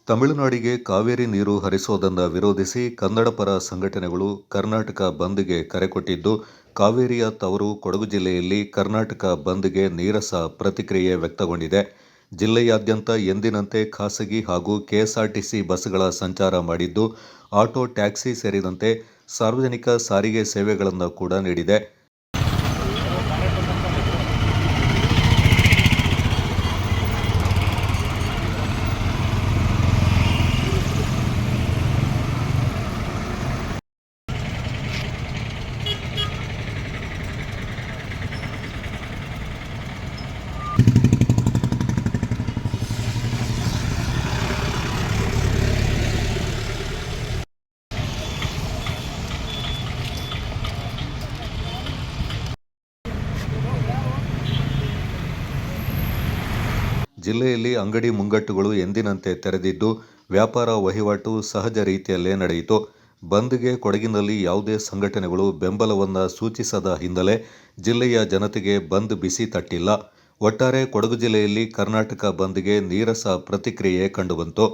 ತಮಿಳುನಾಡಿಗೆ ಕಾವೇರಿ ನೀರು ಹರಿಸೋದನ್ನು ವಿರೋಧಿಸಿ ಕನ್ನಡ ಪರ ಸಂಘಟನೆಗಳು ಕರ್ನಾಟಕ ಬಂದ್ಗೆ ಕರೆ ಕೊಟ್ಟಿದ್ದು, ಕಾವೇರಿಯ ತವರು ಕೊಡಗು ಜಿಲ್ಲೆಯಲ್ಲಿ ಕರ್ನಾಟಕ ಬಂದ್ಗೆ ನೀರಸ ಪ್ರತಿಕ್ರಿಯೆ ವ್ಯಕ್ತಗೊಂಡಿದೆ. ಜಿಲ್ಲೆಯಾದ್ಯಂತ ಎಂದಿನಂತೆ ಖಾಸಗಿ ಹಾಗೂ ಕೆಎಸ್ಆರ್ಟಿಸಿ ಬಸ್ಗಳ ಸಂಚಾರ ಮಾಡಿದ್ದು, ಆಟೋ, ಟ್ಯಾಕ್ಸಿ ಸೇರಿದಂತೆ ಸಾರ್ವಜನಿಕ ಸಾರಿಗೆ ಸೇವೆಗಳನ್ನು ಕೂಡ ನೀಡಿದೆ. ಜಿಲ್ಲೆಯಲ್ಲಿ ಅಂಗಡಿ ಮುಂಗಟ್ಟುಗಳು ಎಂದಿನಂತೆ ತೆರೆದಿದ್ದು, ವ್ಯಾಪಾರ ವಹಿವಾಟು ಸಹಜ ರೀತಿಯಲ್ಲೇ ನಡೆಯಿತು. ಬಂದ್ಗೆ ಕೊಡಗಿನಲ್ಲಿ ಯಾವುದೇ ಸಂಘಟನೆಗಳು ಬೆಂಬಲವನ್ನು ಸೂಚಿಸದ ಹಿನ್ನೆಲೆ ಜಿಲ್ಲೆಯ ಜನತೆಗೆ ಬಂದ್ ಬಿಸಿ ತಟ್ಟಿಲ್ಲ. ಒಟ್ಟಾರೆ ಕೊಡಗು ಜಿಲ್ಲೆಯಲ್ಲಿ ಕರ್ನಾಟಕ ಬಂದ್ಗೆ ನೀರಸ ಪ್ರತಿಕ್ರಿಯೆ ಕಂಡುಬಂತು.